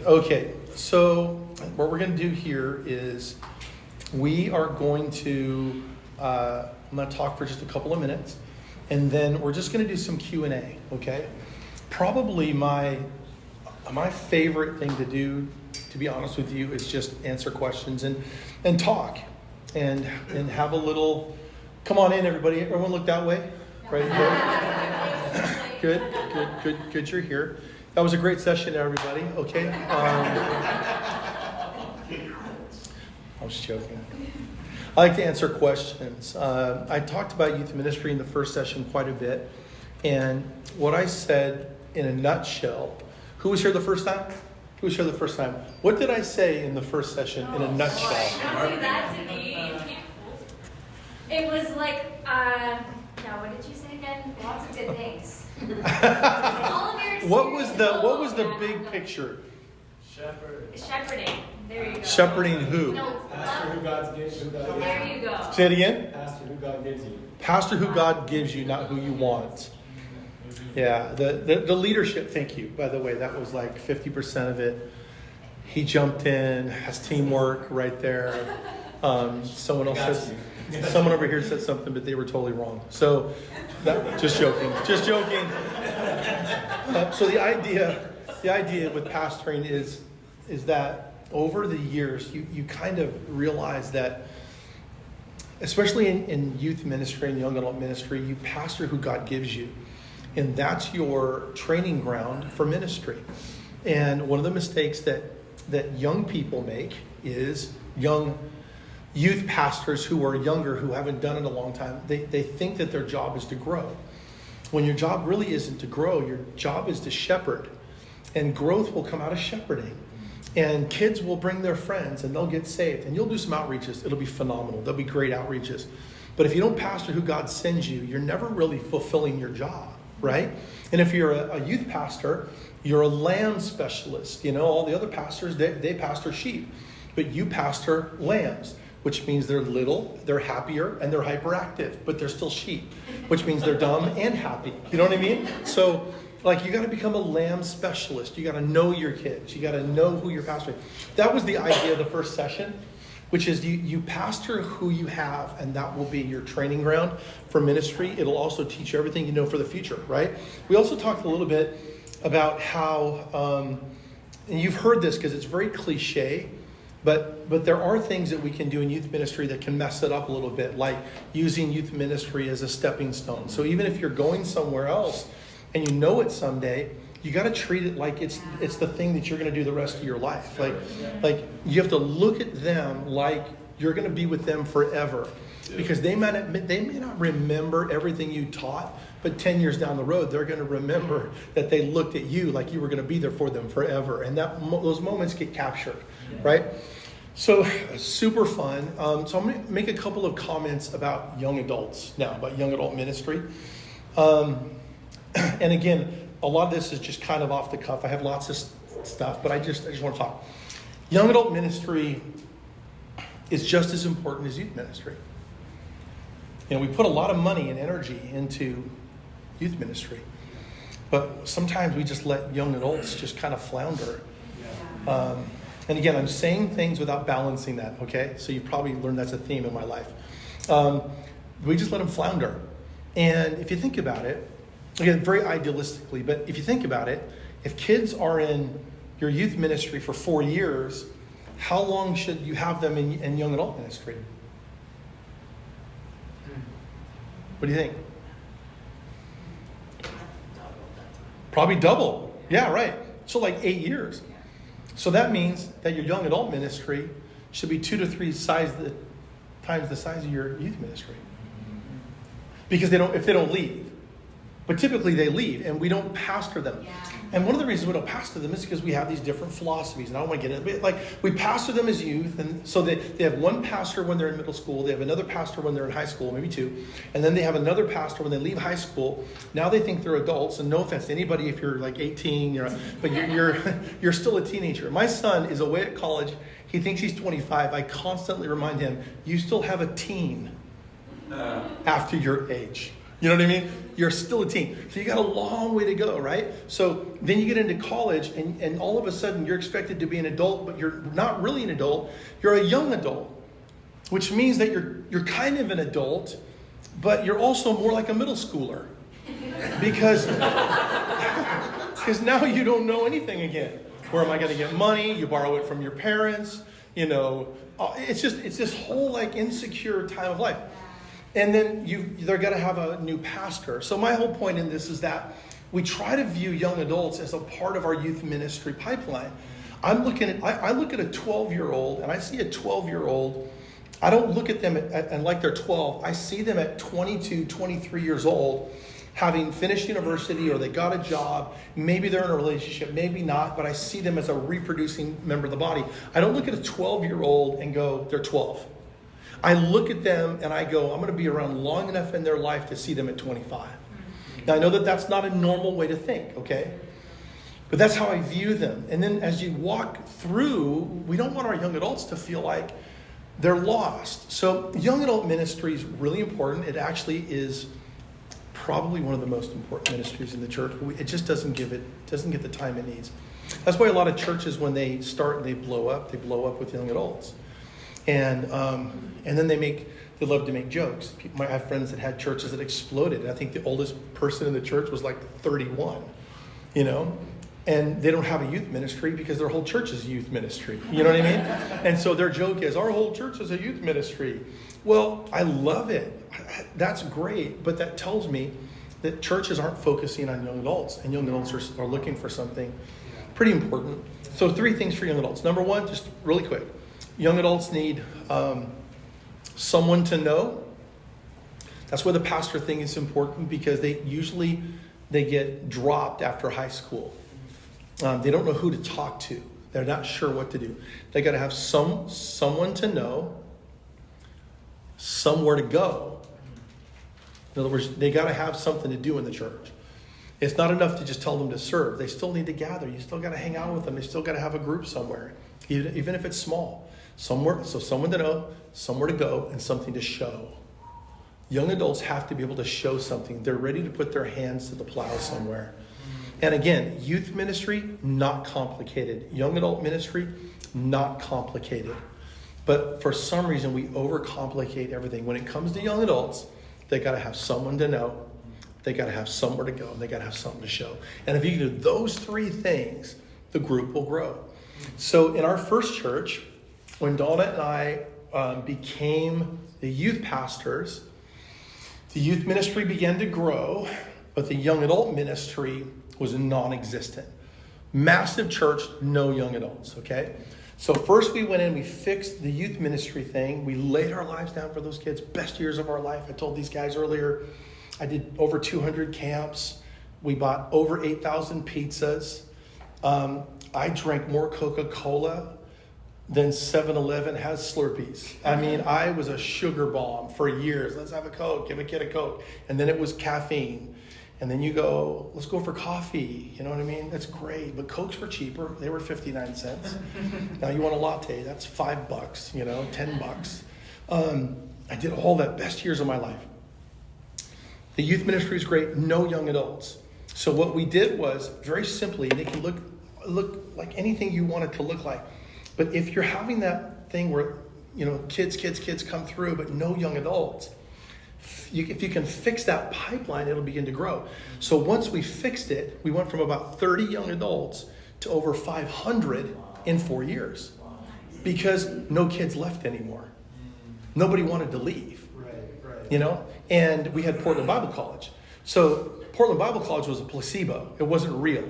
Okay, so what we're going to do here is we are going to, I'm going to talk for just a couple of minutes, and then we're just going to do some Q&A, okay? Probably my favorite thing to do, to be honest with you, is just answer questions and talk and have a little, come on in everybody, everyone look that way, right? Good, you're here. That was a great session, everybody. Okay. I was joking. I like to answer questions. I talked about youth ministry in the first session quite a bit. And what I said in a nutshell, who was here the first time? Who was here the first time? What did I say in the first session in a nutshell? Don't do that to me. It was like, what did you say again? Lots of good things. What was the big picture? Shepherding. There you go. Shepherding who? No, Pastor who God gives you. There you go. Say it again. Pastor who God gives you. Pastor who God gives you, not who you want. Yeah, the leadership, thank you. By the way, that was like 50% of it. He jumped in, has teamwork right there. Someone over here said something, but they were totally wrong. So, just joking. So the idea with pastoring is that over the years, you kind of realize that, especially in youth ministry and young adult ministry, you pastor who God gives you. And that's your training ground for ministry. And one of the mistakes that young people make is young youth pastors who are younger, who haven't done it a long time, they think that their job is to grow. When your job really isn't to grow, your job is to shepherd. And growth will come out of shepherding. And kids will bring their friends and they'll get saved. And you'll do some outreaches. It'll be phenomenal. There'll be great outreaches. But if you don't pastor who God sends you, you're never really fulfilling your job, right? And if you're a youth pastor, you're a lamb specialist. You know, all the other pastors, they pastor sheep. But you pastor lambs, which means they're little, they're happier, and they're hyperactive. But they're still sheep, which means they're dumb and happy. You know what I mean? So, you got to become a lamb specialist. You got to know your kids. You got to know who you're pastoring. That was the idea of the first session, which is you pastor who you have, and that will be your training ground for ministry. It'll also teach you everything you know for the future, right? We also talked a little bit about how, and you've heard this because it's very cliche, but there are things that we can do in youth ministry that can mess it up a little bit, like using youth ministry as a stepping stone. So even if you're going somewhere else, and you know it someday, you got to treat it like it's the thing that you're going to do the rest of your life. Like you have to look at them like you're going to be with them forever, because they may not remember everything you taught, but 10 years down the road, they're going to remember that they looked at you like you were going to be there for them forever, and those moments get captured, right? So super fun. So I'm going to make a couple of comments about young adults now, about young adult ministry. And again, a lot of this is just kind of off the cuff. I have lots of stuff, but I just want to talk. Young adult ministry is just as important as youth ministry. You know, we put a lot of money and energy into youth ministry, but sometimes we just let young adults just kind of flounder. And again, I'm saying things without balancing that, okay? So you probably learned that's a theme in my life. We just let them flounder. And if you think about it, again, very idealistically, but if you think about it, if kids are in your youth ministry for 4 years, how long should you have them in young adult ministry? What do you think? Probably double. Yeah, right. So like 8 years. So that means that your young adult ministry should be 2 to 3 times the size of your youth ministry. Because if they don't leave. But typically they leave, and we don't pastor them. Yeah. And one of the reasons we don't pastor them is because we have these different philosophies. And I don't want to get into it. Like, we pastor them as youth, and so they have one pastor when they're in middle school. They have another pastor when they're in high school, maybe 2. And then they have another pastor when they leave high school. Now they think they're adults, and no offense to anybody if you're like 18, but you're still a teenager. My son is away at college. He thinks he's 25. I constantly remind him, you still have a teen after your age. You know what I mean? You're still a teen. So you got a long way to go, right? So then you get into college and all of a sudden you're expected to be an adult, but you're not really an adult. You're a young adult, which means that you're kind of an adult, but you're also more like a middle schooler. Because now you don't know anything again. Where am I going to get money? You borrow it from your parents. You know, it's this whole like insecure time of life. And then they're going to have a new pastor. So my whole point in this is that we try to view young adults as a part of our youth ministry pipeline. I look at a 12-year-old and I see a 12-year-old. I don't look at them and like they're 12. I see them at 22, 23 years old, having finished university or they got a job. Maybe they're in a relationship, maybe not, but I see them as a reproducing member of the body. I don't look at a 12-year-old and go, they're 12. I look at them and I go, I'm going to be around long enough in their life to see them at 25. Now, I know that that's not a normal way to think, okay? But that's how I view them. And then as you walk through, we don't want our young adults to feel like they're lost. So young adult ministry is really important. It actually is probably one of the most important ministries in the church. It just doesn't get the time it needs. That's why a lot of churches, when they start and they blow up with young adults. And then they love to make jokes. I have friends that had churches that exploded. And I think the oldest person in the church was like 31, you know? And they don't have a youth ministry because their whole church is youth ministry. You know what I mean? And so their joke is, our whole church is a youth ministry. Well, I love it. That's great. But that tells me that churches aren't focusing on young adults. And young adults are looking for something pretty important. So 3 things for young adults. Number 1, just really quick. Young adults need someone to know. That's why the pastor thing is important, because they get dropped after high school. They don't know who to talk to. They're not sure what to do. They got to have someone to know, somewhere to go. In other words, they got to have something to do in the church. It's not enough to just tell them to serve. They still need to gather. You still got to hang out with them. They still got to have a group somewhere, even if it's small. Somewhere, so someone to know, somewhere to go, and something to show. Young adults have to be able to show something. They're ready to put their hands to the plow somewhere. And again, youth ministry, not complicated. Young adult ministry, not complicated. But for some reason, we overcomplicate everything. When it comes to young adults, they got to have someone to know. They got to have somewhere to go. And they got to have something to show. And if you do those 3 things, the group will grow. So in our first church, when Donna and I became the youth pastors, the youth ministry began to grow, but the young adult ministry was non-existent. Massive church, no young adults, okay? So first we went in, we fixed the youth ministry thing. We laid our lives down for those kids. Best years of our life. I told these guys earlier, I did over 200 camps. We bought over 8,000 pizzas. I drank more Coca-Cola than 7-Eleven has Slurpees. I mean, I was a sugar bomb for years. Let's have a Coke, give a kid a Coke. And then it was caffeine. And then you go, let's go for coffee. You know what I mean? That's great. But Cokes were cheaper. They were 59 cents. Now you want a latte, that's $5, $10. I did all that, best years of my life. The youth ministry is great, no young adults. So what we did was, very simply, and it can look like anything you want it to look like. But if you're having that thing where, kids come through, but no young adults, if you can fix that pipeline, it'll begin to grow. So once we fixed it, we went from about 30 young adults to over 500 in 4 years. Because no kids left anymore. Nobody wanted to leave. Right. And we had Portland Bible College. So Portland Bible College was a placebo. It wasn't real.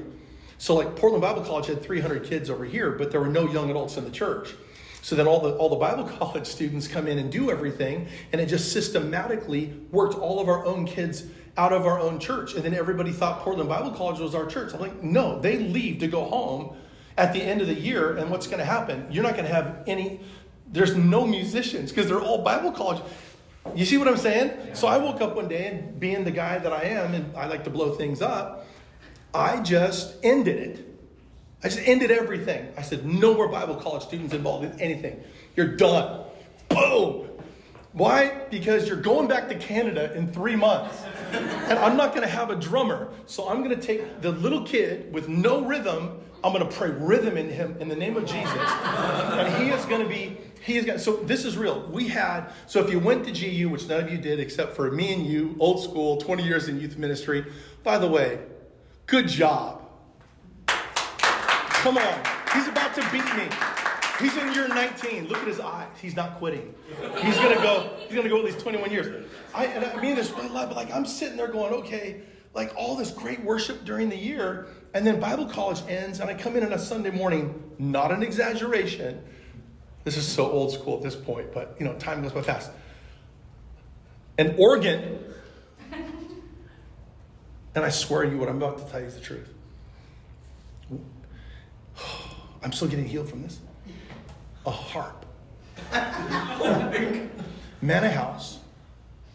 So like Portland Bible College had 300 kids over here, but there were no young adults in the church. So then all the Bible college students come in and do everything, and it just systematically worked all of our own kids out of our own church. And then everybody thought Portland Bible College was our church. I'm like, no, they leave to go home at the end of the year, and what's going to happen? You're not going to have there's no musicians because they're all Bible college. You see what I'm saying? Yeah. So I woke up one day, and being the guy that I am, and I like to blow things up, I just ended it. I just ended everything. I said, no more Bible college students involved in anything. You're done. Boom. Why? Because you're going back to Canada in 3 months. And I'm not going to have a drummer. So I'm going to take the little kid with no rhythm. I'm going to pray rhythm in him in the name of Jesus. And so this is real. So if you went to GU, which none of you did except for me and you, old school, 20 years in youth ministry. By the way, good job. Come on. He's about to beat me. He's in year 19. Look at his eyes. He's not quitting. He's gonna go at least 21 years. I mean this really loud, but like I'm sitting there going, okay, like all this great worship during the year, and then Bible college ends, and I come in on a Sunday morning, not an exaggeration. This is so old school at this point, but time goes by fast. An organ, and I swear to you, what I'm about to tell you is the truth. I'm still getting healed from this. A harp. Manor House,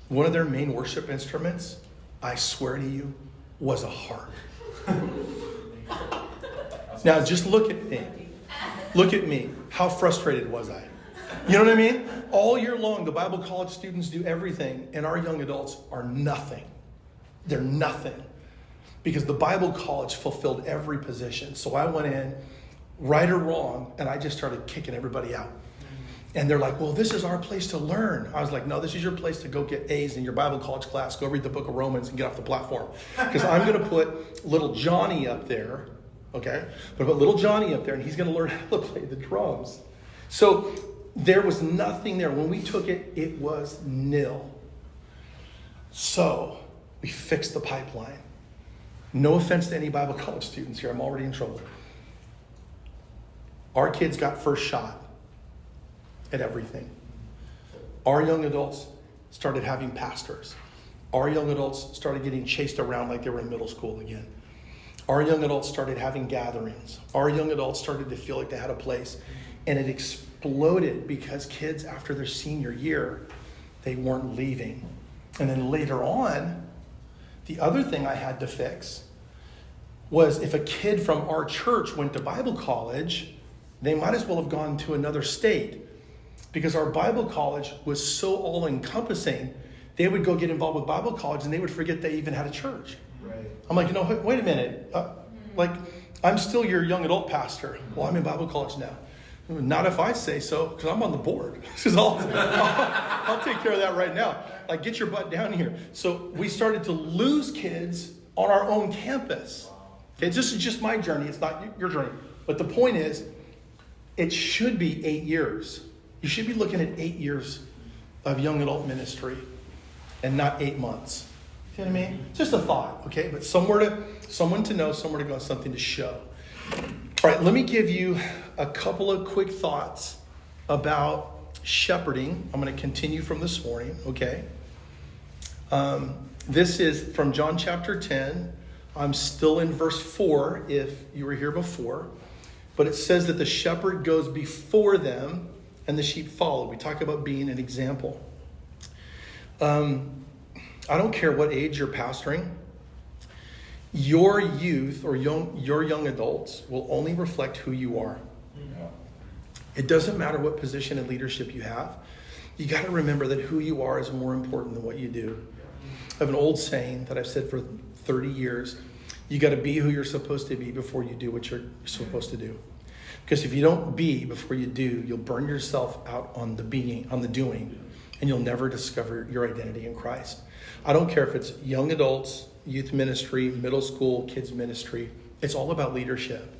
one of their main worship instruments, I swear to you, was a harp. Now just look at me. Look at me. How frustrated was I? You know what I mean? All year long, the Bible college students do everything, and our young adults are nothing. They're nothing. Because the Bible college fulfilled every position. So I went in, right or wrong, and I just started kicking everybody out. And they're like, well, this is our place to learn. I was like, no, this is your place to go get A's in your Bible college class. Go read the book of Romans and get off the platform. Because I'm going to put little Johnny up there, okay? But put little Johnny up there, and he's going to learn how to play the drums. So there was nothing there. When we took it, it was nil. So we fixed the pipeline. No offense to any Bible college students here. I'm already in trouble. Our kids got first shot at everything. Our young adults started having pastors. Our young adults started getting chased around like they were in middle school again. Our young adults started having gatherings. Our young adults started to feel like they had a place. And it exploded because kids, after their senior year, they weren't leaving. And then later on, the other thing I had to fix was if a kid from our church went to Bible college, they might as well have gone to another state, because our Bible college was so all-encompassing. They would go get involved with Bible college and they would forget they even had a church. Right. I'm like, wait a minute. I'm still your young adult pastor. Well, I'm in Bible college now. Not if I say so, because I'm on the board. I'll take care of that right now. Like, get your butt down here. So we started to lose kids on our own campus. Okay, this is just my journey. It's not your journey. But the point is, it should be 8 years. You should be looking at 8 years of young adult ministry and not 8 months. You know what I mean? Just a thought, okay? But someone to know, somewhere to go, something to show. All right, let me give you a couple of quick thoughts about shepherding. I'm going to continue from this morning, okay? This is from John chapter 10. I'm still in verse 4 if you were here before. But it says that the shepherd goes before them and the sheep follow. We talk about being an example. I don't care what age you're pastoring. Your youth or your young adults will only reflect who you are. Yeah. It doesn't matter what position in leadership you have. You got to remember that who you are is more important than what you do. I have an old saying that I've said for 30 years. You got to be who you're supposed to be before you do what you're supposed to do. Because if you don't be before you do, you'll burn yourself out on the doing, and you'll never discover your identity in Christ. I don't care if it's young adults, youth ministry, middle school, kids ministry. It's all about leadership.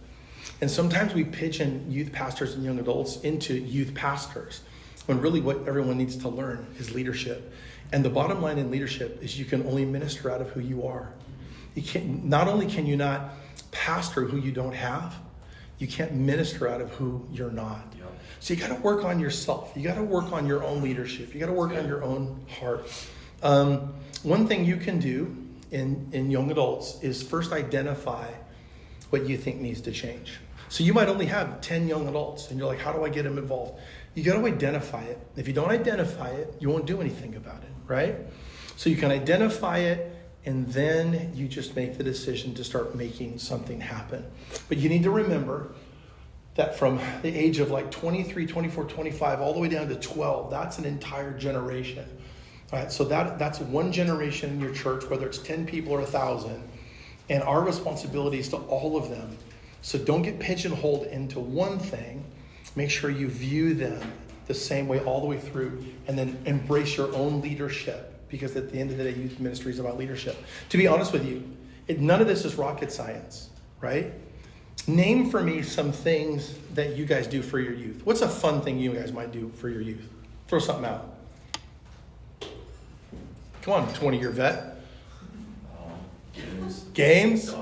And sometimes we pigeon youth pastors and young adults into youth pastors, when really what everyone needs to learn is leadership. And the bottom line in leadership is you can only minister out of who you are. Not only can you not pastor who you don't have, you can't minister out of who you're not. Yep. So you got to work on yourself. You got to work on your own leadership. You got to work on your own heart. One thing you can do in young adults is first identify what you think needs to change. So you might only have 10 young adults, and you're like, how do I get them involved? You got to identify it. If you don't identify it, you won't do anything about it, right? So you can identify it, and then you just make the decision to start making something happen. But you need to remember, that from the age of like 23, 24, 25, all the way down to 12, that's an entire generation. All right, so that's one generation in your church, whether it's 10 people or 1,000. And our responsibility is to all of them. So don't get pigeonholed into one thing. Make sure you view them the same way all the way through, and then embrace your own leadership, because at the end of the day, youth ministry is about leadership. To be honest with you, none of this is rocket science, right? Name for me some things that you guys do for your youth. What's a fun thing you guys might do for your youth? Throw something out. Come on, 20-year vet. Games.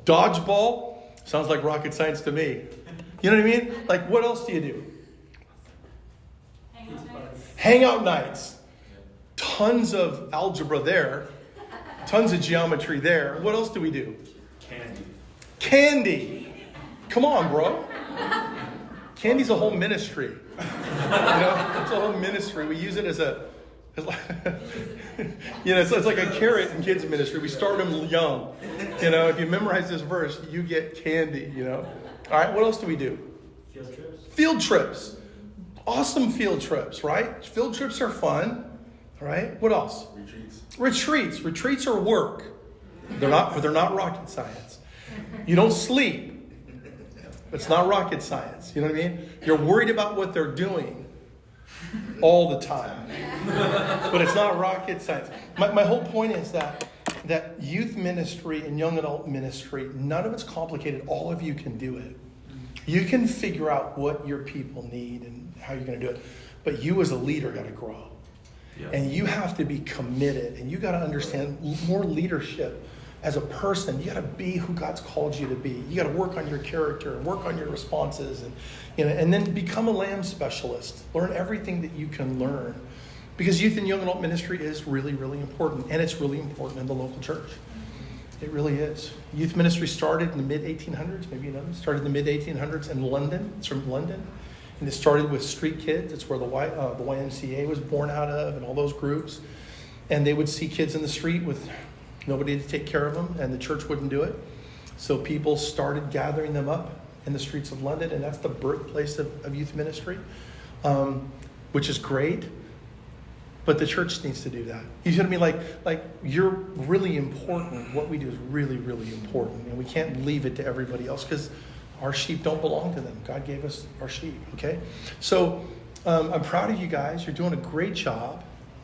Dodgeball. Sounds like rocket science to me. You know what I mean? Like, what else do you do? Hangout nights. Tons of algebra there. Tons of geometry there. What else do we do? Candy. Come on, bro. Candy's a whole ministry. You know, it's a whole ministry. We use it as it's like a carrot in kids ministry. We start them young. You know, if you memorize this verse, you get candy, you know. All right, what else do we do? Field trips. Field trips. Awesome field trips, right? Field trips are fun, right? What else? Retreats are work. They're not rocket science. You don't sleep. It's not rocket science. You know what I mean? You're worried about what they're doing all the time. But it's not rocket science. My whole point is that youth ministry and young adult ministry, none of it's complicated. All of you can do it. You can figure out what your people need and how you're going to do it. But you as a leader got to grow. Yeah. And you have to be committed. And you got to understand more leadership. As a person, you got to be who God's called you to be. You got to work on your character and work on your responses, and then become a lamb specialist. Learn everything that you can learn, because youth and young adult ministry is really, really important, and it's really important in the local church. It really is. Youth ministry started in the mid 1800s. Maybe you know, it started in the mid 1800s in London. It's from London, and it started with street kids. It's where the YMCA was born out of, and all those groups. And they would see kids in the street with nobody to take care of them, and the church wouldn't do it. So people started gathering them up in the streets of London, and that's the birthplace of youth ministry, which is great. But the church needs to do that. You see what I mean? Like you're really important. What we do is really, really important, and we can't leave it to everybody else, because our sheep don't belong to them. God gave us our sheep. Okay, so I'm proud of you guys. You're doing a great job.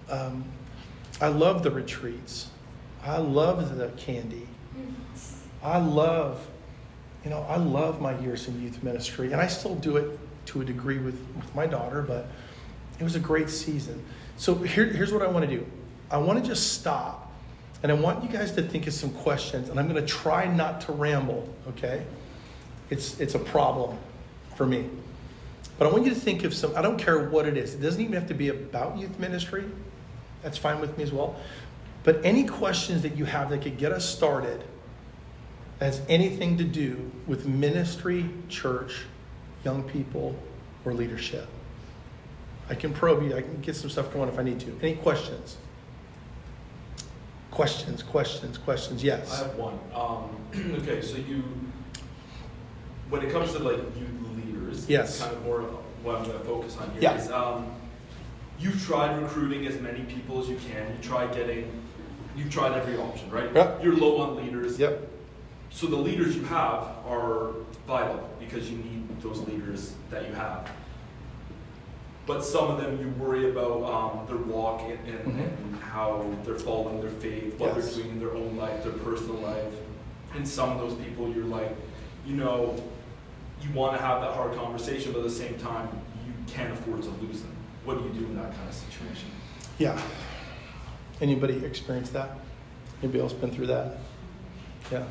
I love the retreats. I love the candy. I love my years in youth ministry. And I still do it to a degree with my daughter, but it was a great season. So here's what I want to do. I want to just stop, and I want you guys to think of some questions, and I'm going to try not to ramble, okay? It's a problem for me. But I want you to think of some, I don't care what it is. It doesn't even have to be about youth ministry. That's fine with me as well. But any questions that you have that could get us started has anything to do with ministry, church, young people, or leadership. I can probe you. I can get some stuff going if I need to. Any questions? Questions. Yes. I have one. Okay, so when it comes to like youth leaders, yes, it's kind of more what I'm going to focus on here. Yeah. Is you've tried recruiting as many people as you can. You've tried every option, right? Yep. You're low on leaders. Yep. So the leaders you have are vital, because you need those leaders that you have. But some of them you worry about their walk and how they're following their faith, what they're doing in their own life, their personal life. And some of those people you're like, you want to have that hard conversation, but at the same time, you can't afford to lose them. What do you do in that kind of situation? Yeah. Anybody experienced that? Anybody else been through that? Yeah.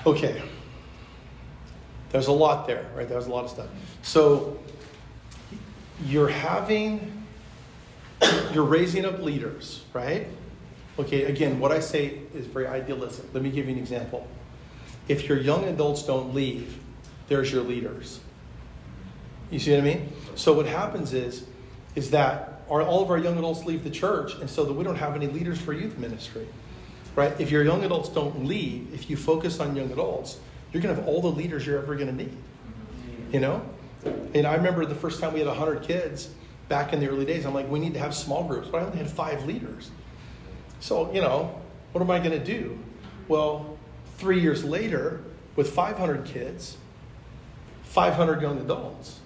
Okay. There's a lot there, right? There's a lot of stuff. So you're raising up leaders, right? Okay, again, what I say is very idealistic. Let me give you an example. If your young adults don't leave, there's your leaders. You see what I mean? So what happens is that all of our young adults leave the church, and so that we don't have any leaders for youth ministry, right? If your young adults don't leave, if you focus on young adults, you're going to have all the leaders you're ever going to need. you know? And I remember the first time we had 100 kids back in the early days, I'm like, we need to have small groups, but I only had 5 leaders. So, you know, what am I going to do? Well, 3 years later, with 500 kids, 500 young adults,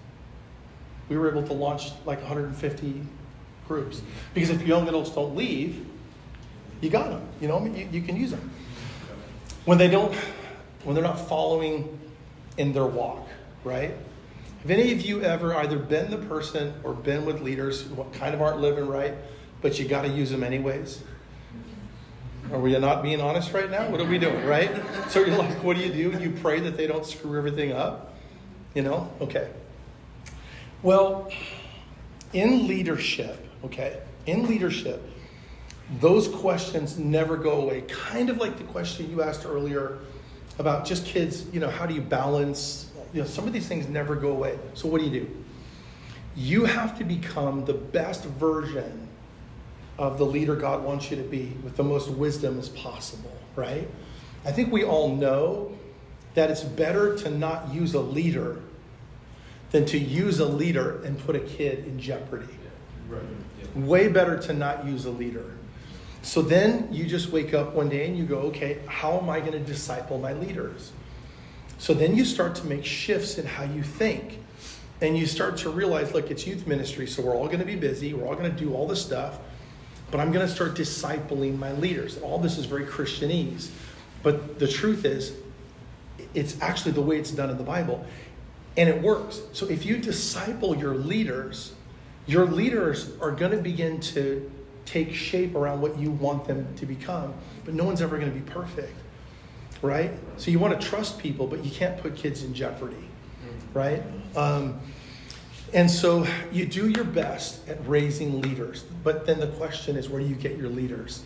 we were able to launch like 150 groups. Because if young adults don't leave, you got them. You know, you can use them. When they're not following in their walk, right? Have any of you ever either been the person or been with leaders who kind of aren't living right, but you got to use them anyways? Are we not being honest right now? What are we doing, right? So you're like, what do? You pray that they don't screw everything up? You know? Okay. Well, in leadership, those questions never go away. Kind of like the question you asked earlier about just kids, you know, how do you balance? You know, some of these things never go away. So what do? You have to become the best version of the leader God wants you to be with the most wisdom as possible, right? I think we all know that it's better to not use a leader than to use a leader and put a kid in jeopardy. Right. Way better to not use a leader. So then you just wake up one day and you go, okay, how am I going to disciple my leaders? So then you start to make shifts in how you think. And you start to realize, look, it's youth ministry, so we're all going to be busy. We're all going to do all this stuff. But I'm going to start discipling my leaders. All this is very Christianese. But the truth is, it's actually the way it's done in the Bible. And it works. So if you disciple your leaders are going to begin to take shape around what you want them to become. But no one's ever going to be perfect, right? So you want to trust people, but you can't put kids in jeopardy, right? And so you do your best at raising leaders. But then the question is, where do you get your leaders?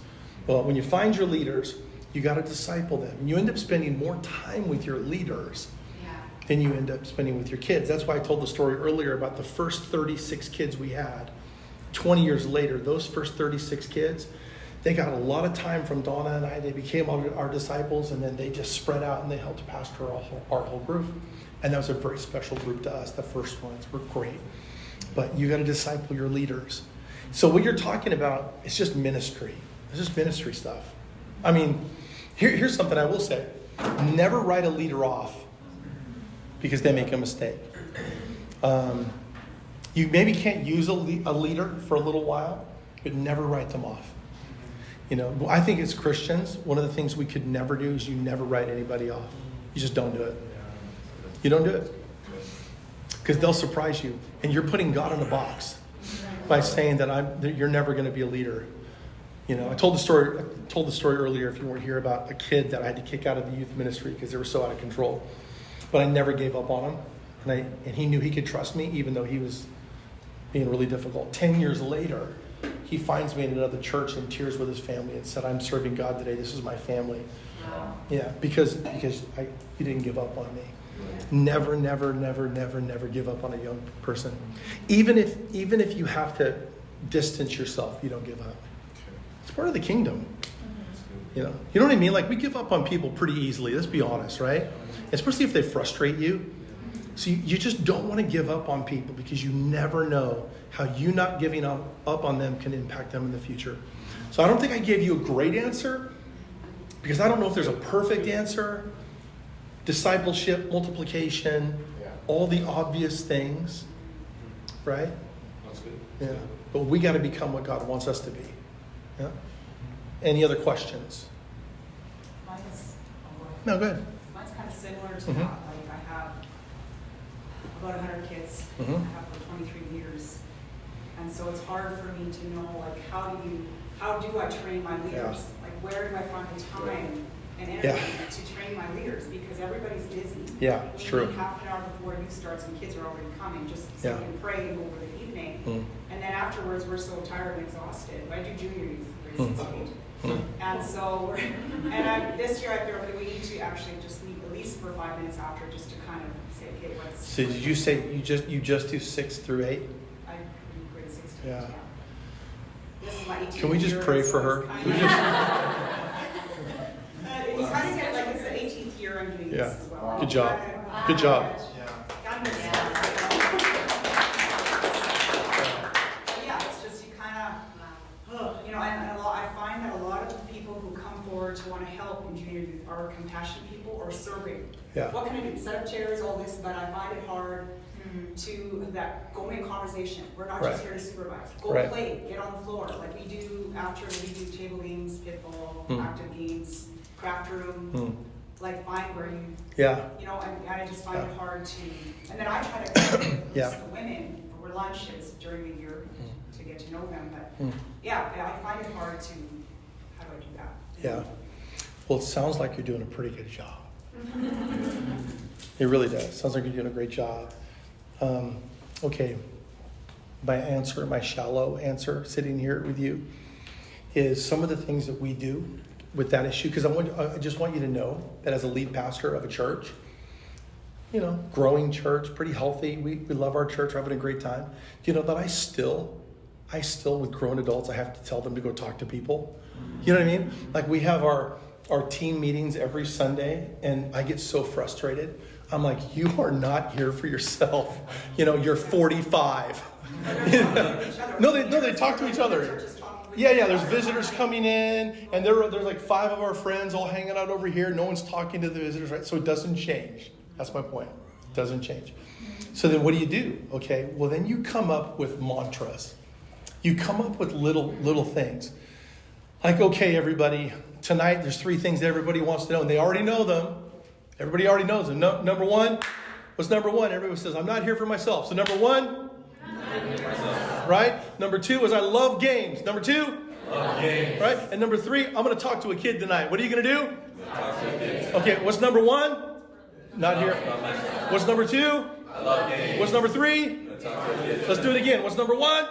Well, when you find your leaders, you got to disciple them. And you end up spending more time with your leaders than you end up spending with your kids. That's why I told the story earlier about the first 36 kids we had. 20 years later, those first 36 kids, they got a lot of time from Donna and I. They became our disciples, and then they just spread out and they helped pastor our whole group. And that was a very special group to us. The first ones were great. But you got to disciple your leaders. So what you're talking about is just ministry. It's just ministry stuff. I mean, here's something I will say. Never write a leader off because they make a mistake. You maybe can't use a leader for a little while, but never write them off. You know, I think as Christians, one of the things we could never do is you never write anybody off. You just don't do it. You don't do it. Because they'll surprise you. And you're putting God in a box by saying that you're never going to be a leader. You know, I told the story earlier, if you weren't here, about a kid that I had to kick out of the youth ministry because they were so out of control. But I never gave up on him. And he knew he could trust me even though he was being really difficult. 10 years later, he finds me in another church in tears with his family and said, I'm serving God today. This is my family. Wow. Yeah, because he didn't give up on me. Never, never, never, never, never give up on a young person. Even if you have to distance yourself, you don't give up. It's part of the kingdom. You know what I mean? Like, we give up on people pretty easily. Let's be honest, right? Especially if they frustrate you. So you just don't want to give up on people because you never know how you not giving up on them can impact them in the future. So I don't think I gave you a great answer because I don't know if there's a perfect answer. Discipleship, multiplication, all the obvious things, right? That's good. Yeah. But we got to become what God wants us to be. Yeah. Any other questions? Mine's, No, go ahead. mine's kind of similar to Mhm. that. Like, I have about 100 kids. Mhm. I have for 23 years. And so it's hard for me to know, like, how do I train my leaders? Like, where do I find the time and energy to train my leaders? Because everybody's busy. Yeah, it's true. Maybe half an hour before you starts and kids are already coming, just so Yeah. we can pray and go over the evening. Mm. And then afterwards, we're so tired and exhausted. I do junior youth, grade 6 to 8. Mm. And so, this year I feel like we need to actually just meet at least for 5 minutes after, just to kind of say, okay, what's. So did you say you just do 6 through 8? I do grade 6 to 8, Yeah. This is my 18th Can we just year, pray so for it's her? kind We of- just- It's kind of get like it's the 18th year I'm doing Yeah. this as well. Good job. Good job. God knows. we're serving. Yeah. What can I do? Set up chairs, all this, but I find it hard to go in conversation. We're not just Right. here to supervise. Go Right. play, get on the floor. Like we do after we do table games, pit ball, Mm. active games, craft room. Mm. Like find where Yeah. I just find Yeah. it hard to, and then I try to Yeah. the women for lunches during the year to get to know them, but Mm. yeah, I find it hard to, how do I do that? Yeah. Well, it sounds like you're doing a pretty good job. It really does. Sounds like you're doing a great job. Okay. My shallow answer sitting here with you is some of the things that we do with that issue, because I just want you to know that as a lead pastor of a church, growing church, pretty healthy. We love our church. We're having a great time. Do you know that I still with grown adults, I have to tell them to go talk to people. You know what I mean? Like we have our team meetings every Sunday, and I get so frustrated. I'm like, you are not here for yourself. You're 45. No, they talk to each other. Yeah, there's visitors coming in, and there's like 5 of our friends all hanging out over here. No one's talking to the visitors, right? So it doesn't change. That's my point. It doesn't change. So then what do? Okay, well then you come up with mantras. You come up with little things. Like, okay, everybody, tonight there's 3 things that everybody wants to know, and they already know them. Everybody already knows them. Number 1, what's number 1? Everybody says, I'm not here for myself. So number 1, right? Number 2 is I love games. Number 2, love games. Right? And number 3, I'm going to talk to a kid tonight. What are you going to do? Talk to a kid. Okay, what's number 1? Not here. What's number 2? I love games. What's number 3? Let's do it again. What's number 1?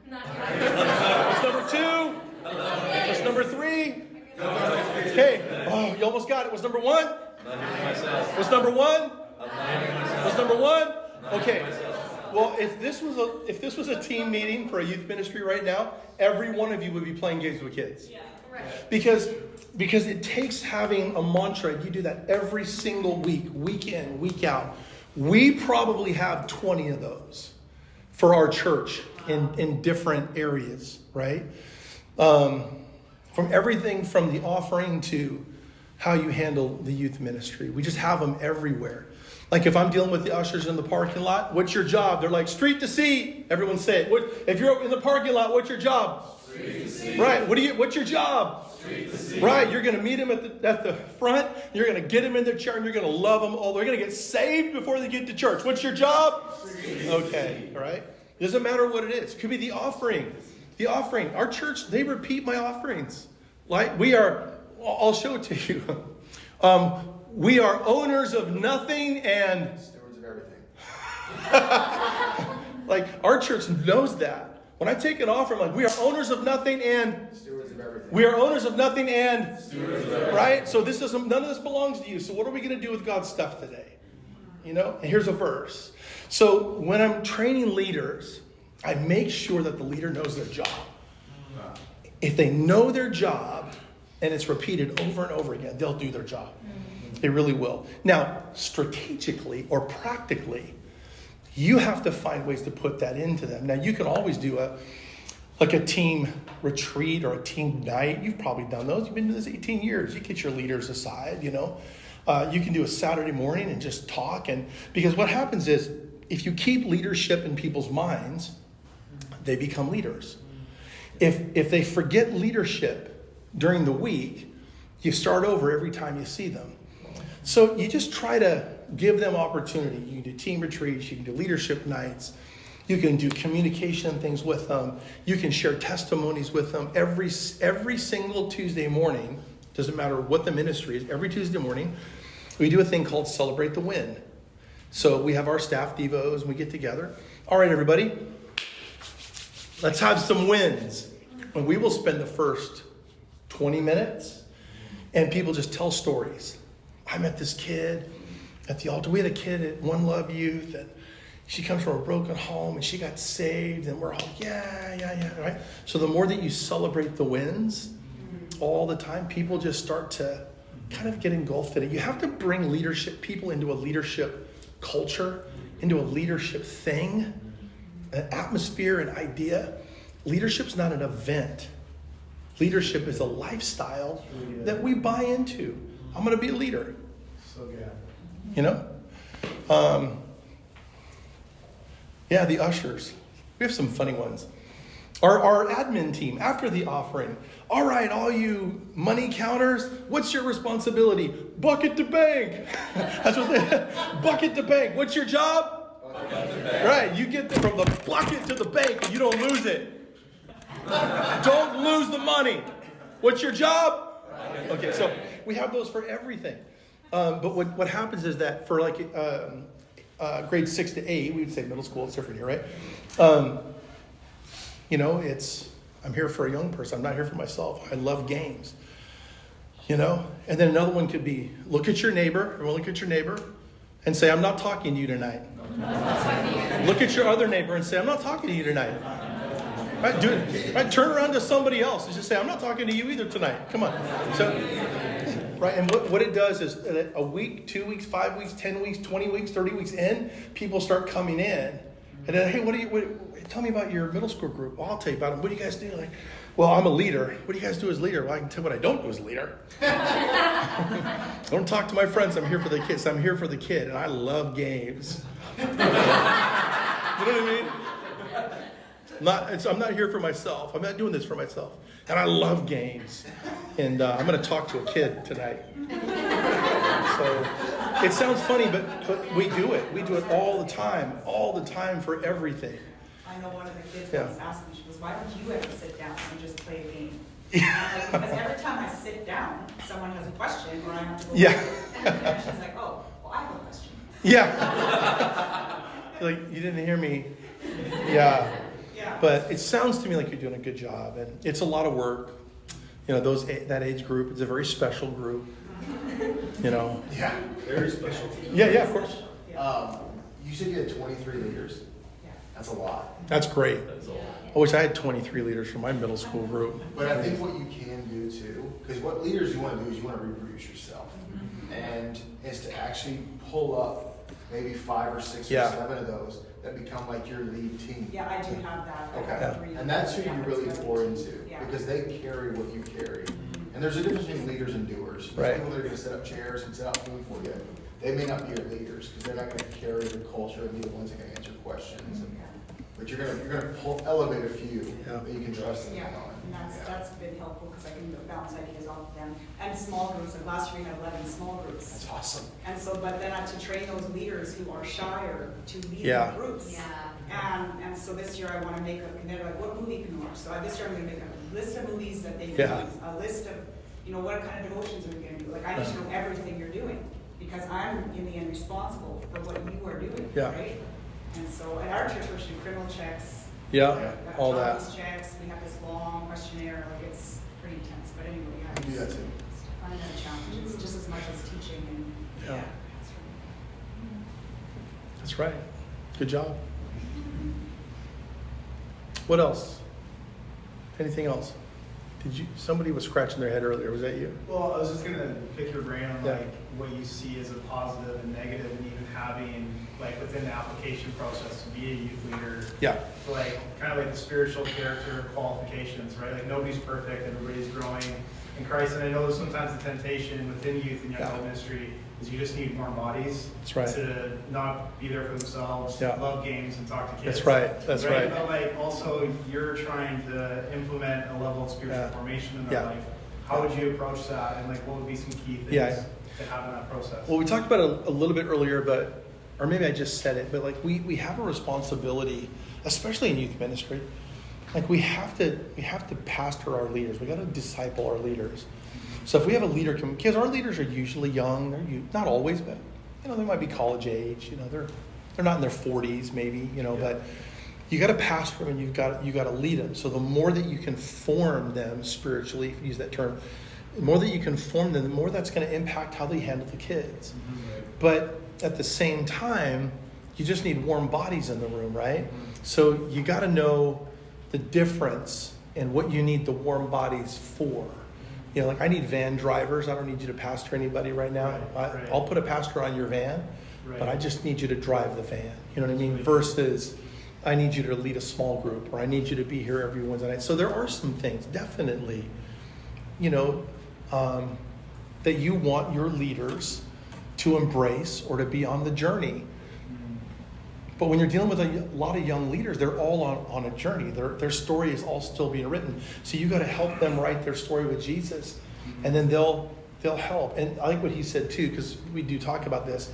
What's number 2? What's number 3? Okay. Oh, you almost got it. What's number 1? What's number 1? What's number 1? Okay. Well, if this was a team meeting for a youth ministry right now, every one of you would be playing games with kids. Yeah. Right. Because it takes having a mantra. You do that every single week in, week out. We probably have 20 of those for our church in different areas, right? From everything from the offering to how you handle the youth ministry. We just have them everywhere. Like if I'm dealing with the ushers in the parking lot, what's your job? They're like, street to seat. Everyone say it. If you're in the parking lot, what's your job? Street to seat. Right. What's your job? Street to seat. Right. You're going to meet them at the front. You're going to get them in their chair and you're going to love them all. They're going to get saved before they get to church. What's your job? Okay. All right. Doesn't matter what it is. It could be the offering. The offering. Our church, they repeat my offerings. Like I'll show it to you. We are owners of nothing and Stewards of everything. like our church knows that. When I take an offering, like we are owners of nothing and Stewards of everything. we are owners of nothing and Stewards of everything. right? So none of this belongs to you. So what are we going to do with God's stuff today? And here's a verse. So when I'm training leaders, I make sure that the leader knows their job. If they know their job and it's repeated over and over again, they'll do their job. They really will. Now, strategically or practically, you have to find ways to put that into them. Now, you can always do a team retreat or a team night. You've probably done those. You've been doing this 18 years. You get your leaders aside, You can do a Saturday morning and just talk. Because what happens is, if you keep leadership in people's minds, they become leaders. If they forget leadership during the week, you start over every time you see them. So you just try to give them opportunity. You can do team retreats, you can do leadership nights, you can do communication things with them, you can share testimonies with them every single Tuesday morning. Doesn't matter what the ministry is, every Tuesday morning, we do a thing called Celebrate the Win. So we have our staff devos and we get together. All right, everybody, let's have some wins. And we will spend the first 20 minutes and people just tell stories. I met this kid at the altar. We had a kid at One Love Youth, and she comes from a broken home, and she got saved, and we're all, yeah, right? So the more that you celebrate the wins all the time, people just start to kind of get engulfed in it. You have to bring people into a leadership culture, into a leadership thing, an atmosphere, an idea. Leadership's not an event. Leadership is a lifestyle that we buy into. I'm going to be a leader. So good. You know? Yeah, the ushers. We have some funny ones. Our admin team, after the offering, all right, all you money counters, what's your responsibility? Bucket to bank. That's what they, bucket to bank. What's your job? Bucket to bank. Right, you get from the bucket to the bank and you don't lose it. Don't lose the money. What's your job? Okay, so we have those for everything. But what happens is that for like grades 6 to 8, we would say middle school, it's different here, right? You know, I'm here for a young person. I'm not here for myself. I love games. You know? And then another one could be, look at your neighbor. Everyone look at your neighbor and say, I'm not talking to you tonight. Look at your other neighbor and say, I'm not talking to you tonight. Right? Do it. Right? Turn around to somebody else and just say, I'm not talking to you either tonight. Come on. So, right? And what it does is a week, 2 weeks, 5 weeks, 10 weeks, 20 weeks, 30 weeks in, people start coming in. And then, hey, tell me about your middle school group. Well, I'll tell you about them. What do you guys do? Like, well, I'm a leader. What do you guys do as leader? Well, I can tell you what I don't do as leader. I don't talk to my friends. I'm here for the kids. I'm here for the kid, and I love games. You know what I mean? I'm not here for myself. I'm not doing this for myself. And I love games. And I'm going to talk to a kid tonight. So it sounds funny, but we do it. We do it all the time for everything. I know one of the kids Yeah. was asking, she goes, why don't you ever sit down and just play a game? Yeah. And I'm like, because every time I sit down, someone has a question or I have to go. Yeah. And she's like, oh, well, I have a question. Yeah. Like, you didn't hear me. Yeah. Yeah. But it sounds to me like you're doing a good job. And it's a lot of work. You know, that age group is a very special group. You know. Yeah. Very special. Yeah, of course. You said you had 23 leaders. Yeah. That's a lot. That's great. That is all. I wish I had 23 leaders for my middle school group. But I think what you can do too, because what leaders you want to do is you want to reproduce yourself. And is to actually pull up maybe 5 or 6 Yeah. or 7 of those that become like your lead team. Yeah, I do have that. I Okay. have 3. And that's who Yeah, you really that's pour right. into Yeah. because they carry what you carry. And there's a difference between leaders and doers. There's Right. people that are going to set up chairs and set up food for you. They may not be your leaders because they're not going to carry the culture and be the ones that can answer questions. But you're gonna elevate a few Yeah. that you can trust in. Yeah, and that's been helpful because I can bounce ideas off of them. And small groups, like last year we had 11 small groups. That's awesome. And so, but then I had to train those leaders who are shyer to lead Yeah. the groups. And so this year I want to make and they're like, what movie can we watch? So this year I'm going to make a list of movies that they can Yeah. use, a list of, what kind of devotions are we going to do? Like, I need to know everything you're doing because I'm in the end responsible for what you are doing, Yeah. right? And so at our church, we're doing criminal checks. Yeah, We've got all that. police checks, we have this long questionnaire, like it's pretty intense, but anyway, yeah. You do that too. It's kind of a challenge, it's just as much as teaching and, Yeah. yeah. That's right. Good job. What else? Anything else? Somebody was scratching their head earlier. Was that you? Well, I was just gonna pick your brain on Yeah. like what you see as a positive and negative, and even having like within the application process to be a youth leader. Yeah. So like kind of like the spiritual character qualifications, right? Like nobody's perfect, everybody's growing in Christ, and I know sometimes the temptation within youth and young Yeah. adult ministry is you just need more bodies. That's right. To not be there for themselves, Yeah. love games, and talk to kids. That's right. That's right. But like also you're trying to implement a level of spiritual Yeah. formation in their Yeah. life. How would you approach that, and like what would be some key things Yeah. to have in that process? Well, we talked about it a little bit earlier, or maybe I just said it, but like we have a responsibility, especially in youth ministry. Like we have to pastor our leaders. We got to disciple our leaders. So if we have a leader, because our leaders are usually young, not always, but they might be college age. They're not in their 40s maybe. But you got to pastor them and you've got to lead them. So the more that you can form them spiritually, if you use that term, the more that you can form them, the more that's going to impact how they handle the kids. But at the same time, you just need warm bodies in the room, right? So you got to know the difference in what you need the warm bodies for. Like I need van drivers. I don't need you to pastor anybody right now. Right. I'll put a pastor on your van, but I just need you to drive the van. You know what I mean? Versus I need you to lead a small group, or I need you to be here every Wednesday night. So there are some things, definitely, that you want your leaders to embrace or to be on the journey. But when you're dealing with a lot of young leaders, they're all on a journey. Their story is all still being written. So you got to help them write their story with Jesus, and then they'll help. And I like what he said too, because we do talk about this.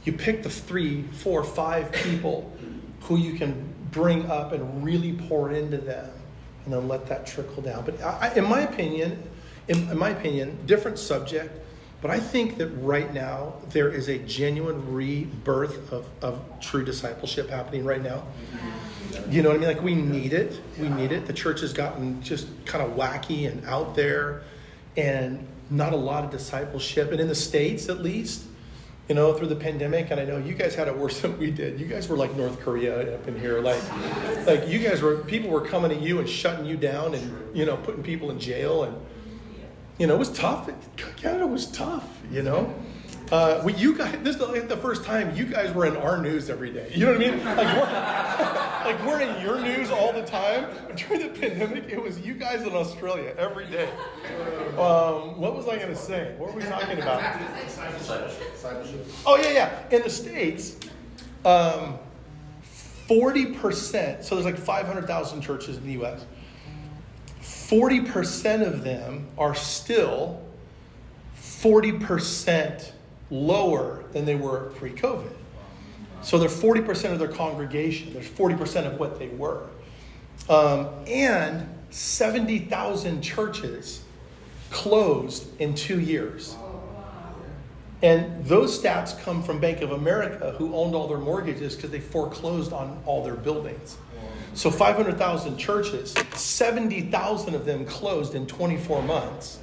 You pick the 3, 4, 5 people who you can bring up and really pour into them, and then let that trickle down. But in my opinion, different subject. But I think that right now there is a genuine rebirth of true discipleship happening right now. You know what I mean? Like we need it. We need it. The church has gotten just kind of wacky and out there, and not a lot of discipleship. And in the States, at least, you know, through the pandemic, and I know you guys had it worse than we did. You guys were like North Korea up in here. Like you guys people were coming at you and shutting you down and, you know, putting people in jail. And, you know, it was tough. Canada was tough, you know. You guys, this is like the first time you guys were in our news every day. You know what I mean? Like we're in your news all the time. During the pandemic, it was you guys in Australia every day. What was I going to say? What were we talking about? Discipleship. Oh, yeah. In the States, 40%, so there's like 500,000 churches in the U.S., 40% of them are still 40% lower than they were pre-COVID. So they're 40% of their congregation. There's 40% of what they were. And 70,000 churches closed in 2 years. And those stats come from Bank of America, who owned all their mortgages because they foreclosed on all their buildings. So 500,000 churches, 70,000 of them closed in 24 months,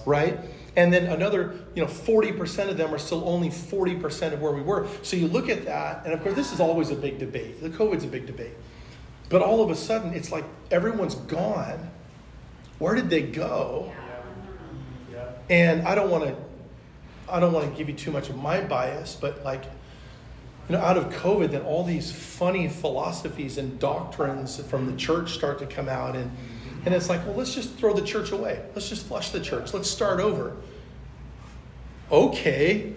right? And then another, 40% of them are still only 40% of where we were. So you look at that, and of course this is always a big debate. The COVID's a big debate. But all of a sudden, it's like everyone's gone. Where did they go? And I don't want to give you too much of my bias, but out of COVID, then all these funny philosophies and doctrines from the church start to come out, and it's like, well, let's just throw the church away. Let's just flush the church. Let's start over. Okay.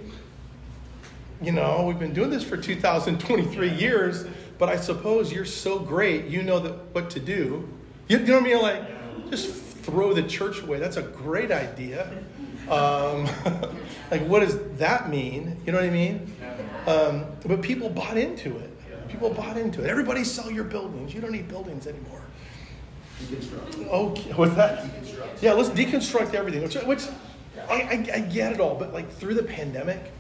We've been doing this for 2023 years, but I suppose you're so great, you know what to do. You know what I mean? Like, just throw the church away. That's a great idea. What does that mean? You know what I mean? But people bought into it. Everybody sell your buildings. You don't need buildings anymore. Deconstruct. Okay, what's that? Deconstruct. Yeah, let's deconstruct everything. Which I get it all, but through the pandemic,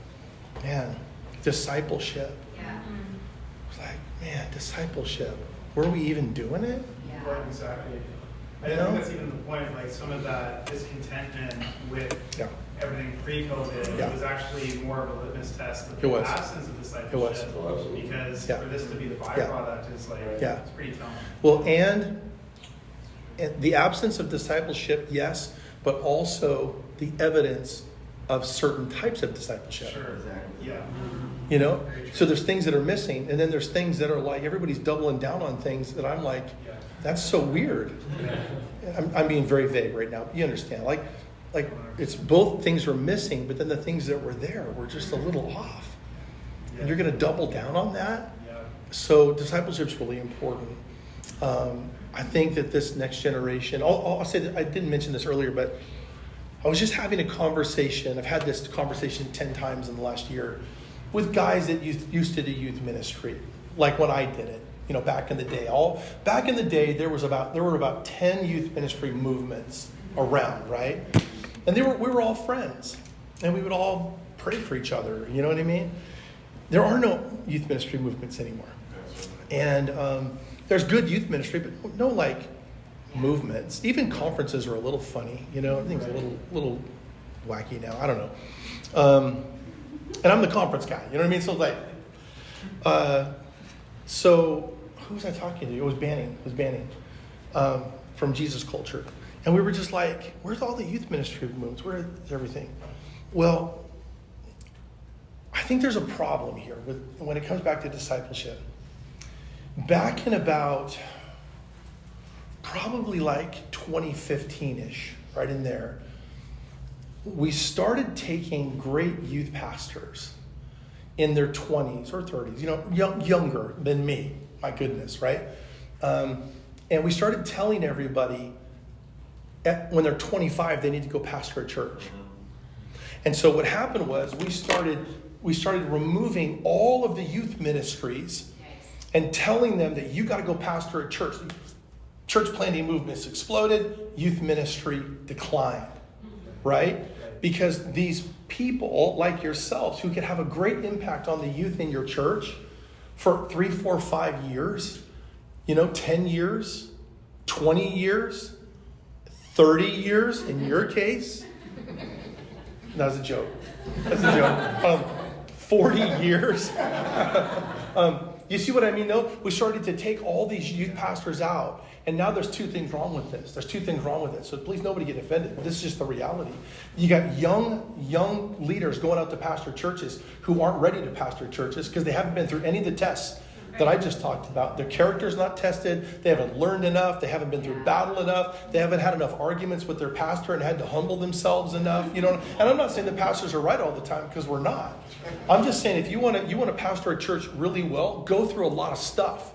man, discipleship. Yeah. It's like, man, discipleship. Were we even doing it? Right, exactly. I You think know? that's even the point, some of that discontentment with Yeah. everything pre-COVID Yeah. was actually more of a litmus test of It the was. absence of discipleship. It was. Because Yeah. for this to be the Yeah. byproduct is Yeah. it's pretty telling. Well, and the absence of discipleship, yes, but also the evidence of certain types of discipleship. Sure. Exactly. Yeah. So there's things that are missing, and then there's things that are like everybody's doubling down on things that I'm like, Yeah. that's so weird. I'm being very vague right now. You understand? Like it's both things are missing, but then the things that were there were just a little off. And you're going to double down on that? Yeah. So discipleship's really important. I think that this next generation, I'll say that I didn't mention this earlier, but I was just having a conversation. I've had this conversation 10 times in the last year with guys that used to do youth ministry, like when I did it, back in the day. Back in the day, there were about 10 youth ministry movements around, right? And we were all friends, and we would all pray for each other. You know what I mean? There are no youth ministry movements anymore. And there's good youth ministry, but no movements. Even conferences are a little funny. Everything's a little wacky now. I don't know. And I'm the conference guy. You know what I mean? So who was I talking to? It was Banning from Jesus Culture. And we were just like, where's all the youth ministry movements? Where's everything? Well, I think there's a problem here when it comes back to discipleship. Back in about probably 2015-ish, right in there, we started taking great youth pastors in their 20s or 30s, younger than me, my goodness, right? And we started telling everybody when they're 25, they need to go pastor a church. And so what happened was we started removing all of the youth ministries and telling them that you got to go pastor a church. Church planting movements exploded, youth ministry declined, right? Because these people like yourselves who could have a great impact on the youth in your church for 3, 4, 5 years, 10 years, 20 years, 30 years in your case. That was a joke. That's a joke. 40 years. You see what I mean, though? We started to take all these youth pastors out. And now there's two things wrong with this. So please, nobody get offended. This is just the reality. You got young leaders going out to pastor churches who aren't ready to pastor churches because they haven't been through any of the tests that I just talked about. Their character's not tested. They haven't learned enough. They haven't been through battle enough. They haven't had enough arguments with their pastor and had to humble themselves enough. And I'm not saying the pastors are right all the time, because we're not. I'm just saying if you want to pastor a church really well, go through a lot of stuff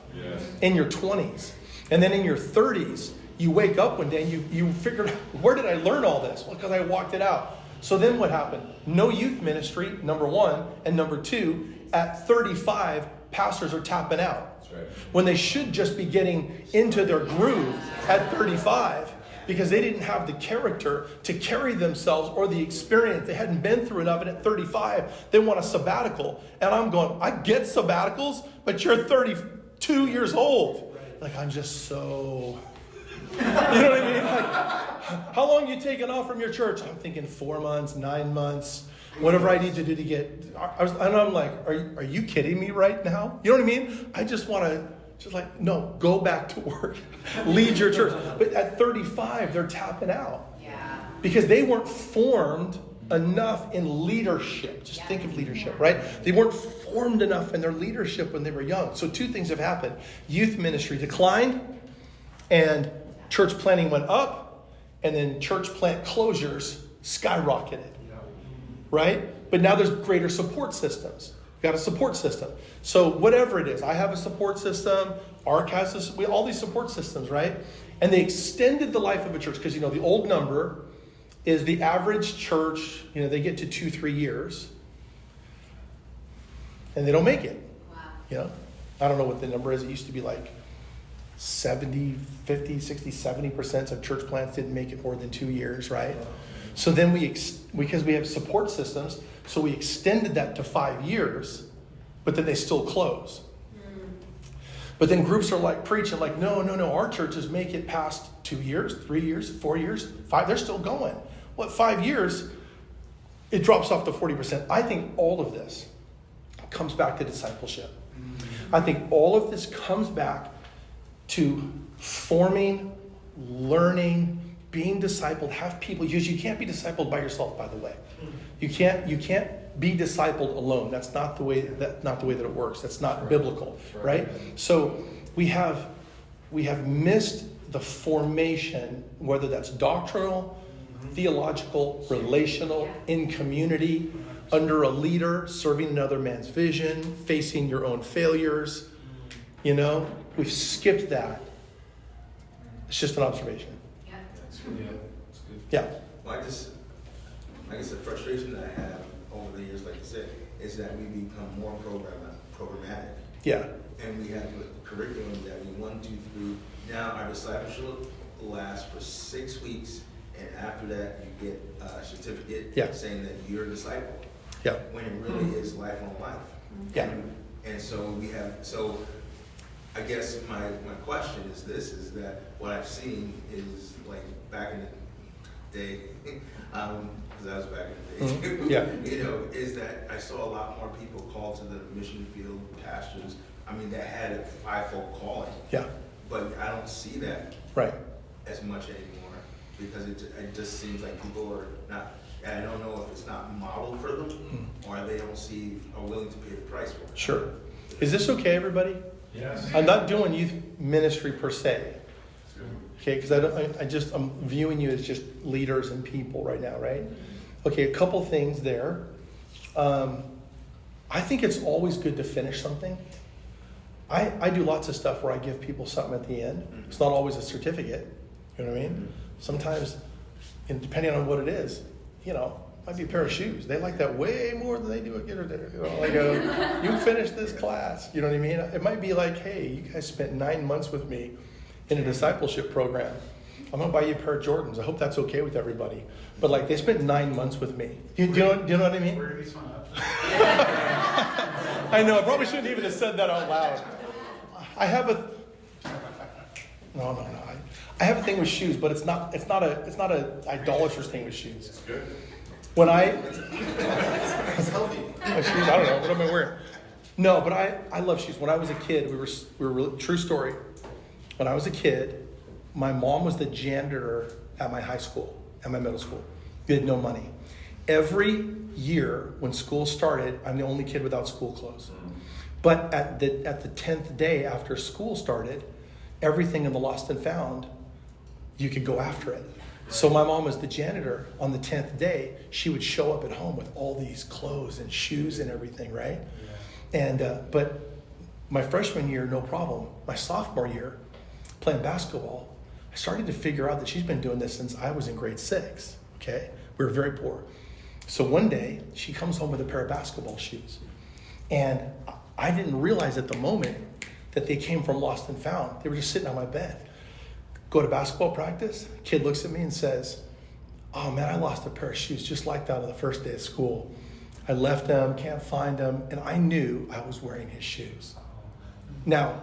in your 20s. And then in your 30s, you wake up one day and you figured, where did I learn all this? Well, because I walked it out. So then what happened? No youth ministry, number one. And number two, at 35, pastors are tapping out. That's right. When they should just be getting into their groove at 35, because they didn't have the character to carry themselves or the experience. They hadn't been through enough. And at 35, they want a sabbatical. And I'm going, I get sabbaticals, but you're 32 years old. Like, I'm just so... You know what I mean? Like, how long you taking off from your church? I'm thinking 4 months, 9 months, whatever I need to do to get... And I'm like, are you kidding me right now? You know what I mean? I just want to, no, go back to work. Lead your church. But at 35, they're tapping out. Yeah. Because they weren't formed enough in leadership. Just think of leadership, right? They weren't formed enough in their leadership when they were young. So two things have happened. Youth ministry declined, and church planting went up, and then church plant closures skyrocketed, right? But now there's greater support systems. We've got a support system. So whatever it is, I have a support system, ARC has this, all these support systems, right? And they extended the life of a church, because the old number is the average church, they get to 2-3 years and they don't make it. Wow. I don't know what the number is. It used to be like 70, 50, 60, 70% of church plants didn't make it more than 2 years, right? So then because we have support systems, so we extended that to 5 years, but then they still close. But then groups are preaching no, our churches make it past 2 years, 3 years, 4 years, 5, they're still going. 5 years, it drops off to 40%. I think all of this comes back to discipleship. I think all of this comes back to forming, learning, being discipled, have people, because you can't be discipled by yourself, by the way. You can't be discipled alone. That's not the way that it works. That's not biblical, right? So we have missed the formation, whether that's doctrinal, theological, relational, in community, under a leader, serving another man's vision, facing your own failures. We've skipped that. It's just an observation. Yeah, that's good. Yeah. Well, like I said, frustration that I have over the years, like you said, is that we become more programmatic. Yeah. And we have a curriculum that we 1, 2, 3. Now our discipleship lasts for 6 weeks, and after that you get a certificate saying that you're a disciple. Yeah. When it really is life on life. Yeah. And so I guess my question is this, is that what I've seen is like back in the day, because I was back in the day too, is that I saw a lot more people called to the mission field, pastors, that had a fivefold calling. Yeah. But I don't see that as much anymore, because it just seems like people are not, and I don't know if it's not modeled for them, or they are willing to pay the price for it. Sure. Is this okay, everybody? Yes. I'm not doing youth ministry per se. Okay, because I'm viewing you as just leaders and people right now, right? Okay, a couple things there. I think it's always good to finish something. I do lots of stuff where I give people something at the end. It's not always a certificate. You know what I mean? Sometimes, and depending on what it is, might be a pair of shoes. They like that way more than they do a get or dinner. You finished this class. You know what I mean? It might be like, hey, you guys spent 9 months with me in a discipleship program. I'm gonna buy you a pair of Jordans. I hope that's okay with everybody. But like, they spent 9 months with me. Do you know what I mean? Where do we sign up? I know. I probably shouldn't even have said that out loud. I have a no. I have a thing with shoes, but it's not a idolatrous thing with shoes. It's good. When It's healthy. shoes, I don't know, what am I wearing? No, but I love shoes. When I was a kid, we were really, true story. When I was a kid, my mom was the janitor at my high school, at my middle school. We had no money. Every year when school started, I'm the only kid without school clothes. But at the 10th day after school started, everything in the lost and found, you could go after it. So my mom was the janitor. On the 10th day, she would show up at home with all these clothes and shoes and everything, right? Yeah. And but my freshman year, no problem. My sophomore year, playing basketball, I started to figure out that she's been doing this since I was in grade 6, okay? We were very poor. So one day, she comes home with a pair of basketball shoes. And I didn't realize at the moment that they came from Lost and Found. They were just sitting on my bed. Go to basketball practice, kid looks at me and says, oh man, I lost a pair of shoes just like that on the first day of school. I left them, can't find them, and I knew I was wearing his shoes. Now,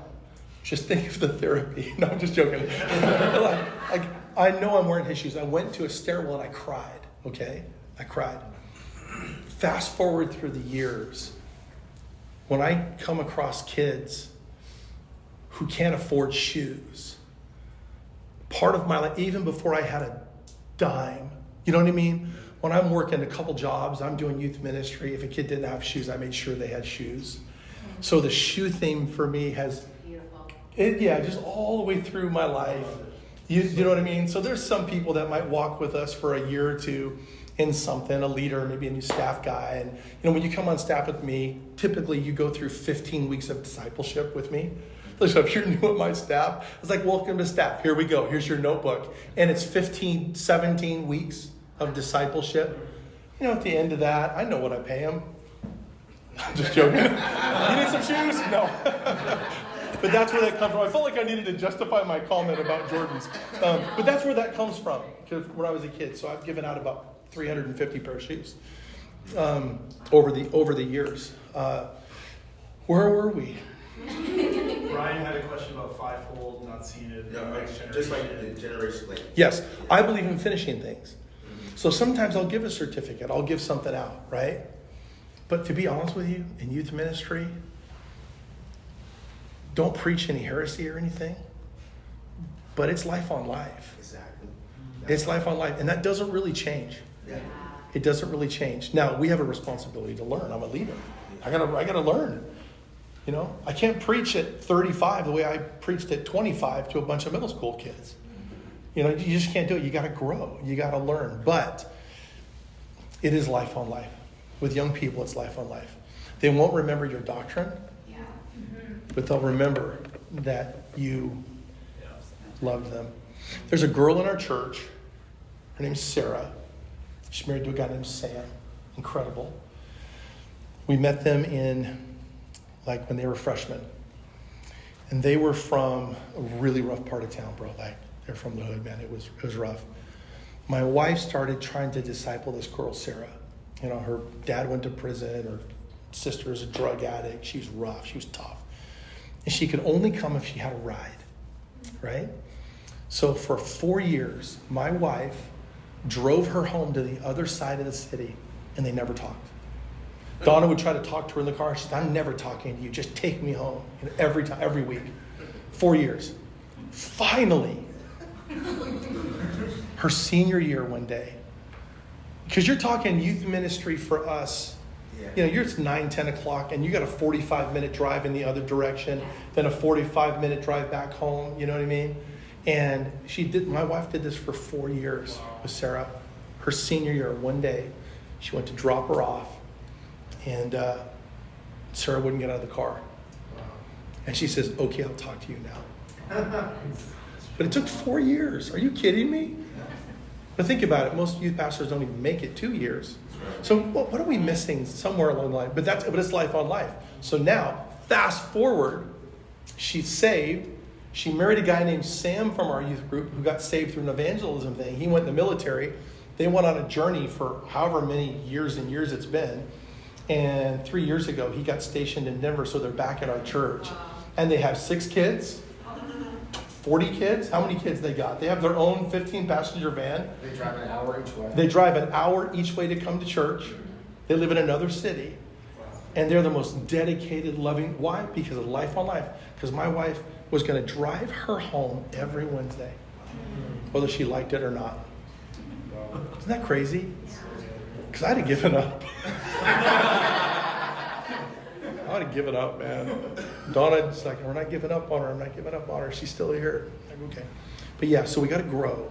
just think of the therapy. No, I'm just joking. like, I know I'm wearing his shoes. I went to a stairwell and I cried, okay? I cried. Fast forward through the years, when I come across kids who can't afford shoes, part of my life, even before I had a dime, you know what I mean? When I'm working a couple jobs, I'm doing youth ministry. If a kid didn't have shoes, I made sure they had shoes. So the shoe theme for me has, just all the way through my life. You know what I mean? So there's some people that might walk with us for a year or two in something, a leader, maybe a new staff guy. And when you come on staff with me, typically you go through 15 weeks of discipleship with me. So if you're new at my staff, it's like, welcome to staff. Here we go. Here's your notebook. And it's 15, 17 weeks of discipleship. At the end of that, I know what I pay them. I'm just joking. You need some shoes? No. But that's where that comes from. I felt like I needed to justify my comment about Jordans. But that's where that comes from, because when I was a kid. So I've given out about 350 pair of shoes over the years. Where were we? Brian had a question about fivefold, not seen it. Just like the generation, Yes, I believe in finishing things. So sometimes I'll give a certificate, I'll give something out, right? But to be honest with you, in youth ministry, don't preach any heresy or anything, but it's life on life. Exactly. It's life on life, and that doesn't really change. Yeah. It doesn't really change. Now, we have a responsibility to learn. I'm a leader. I gotta learn. I can't preach at 35 the way I preached at 25 to a bunch of middle school kids. You just can't do it. You got to grow. You got to learn. But it is life on life. With young people, it's life on life. They won't remember your doctrine, but they'll remember that you loved them. There's a girl in our church. Her name's Sarah. She's married to a guy named Sam. Incredible. We met them when they were freshmen. And they were from a really rough part of town, bro. They're from the hood, man. It was rough. My wife started trying to disciple this girl, Sarah. Her dad went to prison. Her sister is a drug addict. She was rough. She was tough. And she could only come if she had a ride, right? So for 4 years, my wife drove her home to the other side of the city, and they never talked. Donna would try to talk to her in the car. She said, I'm never talking to you. Just take me home. Every week. 4 years. Finally, her senior year one day. Because you're talking youth ministry for us. It's 9, 10 o'clock, and you got a 45-minute drive in the other direction, then a 45-minute drive back home. You know what I mean? And my wife did this for 4 years with Sarah. Her senior year, one day, She went to drop her off, and Sarah wouldn't get out of the car. And she says, okay, I'll talk to you now. But it took 4 years. Are you kidding me? But think about it. Most youth pastors don't even make it 2 years. So what are we missing somewhere along the line? But it's life on life. So now, fast forward, she's saved. She married a guy named Sam from our youth group who got saved through an evangelism thing. He went in the military. They went on a journey for however many years and years it's been. And 3 years ago, he got stationed in Denver, so they're back at our church. And they have 6 kids, 40 kids. How many kids they got? They have their own 15-passenger van. They drive an hour each way. They drive an hour each way to come to church. They live in another city. And they're the most dedicated, loving. Why? Because of life on life. Because my wife was going to drive her home every Wednesday, whether she liked it or not. Isn't that crazy? Because I'd have given up. I'd have given up, man. Donna's like, we're not giving up on her. I'm not giving up on her. She's still here. I'm like, okay. But yeah, so we got to grow.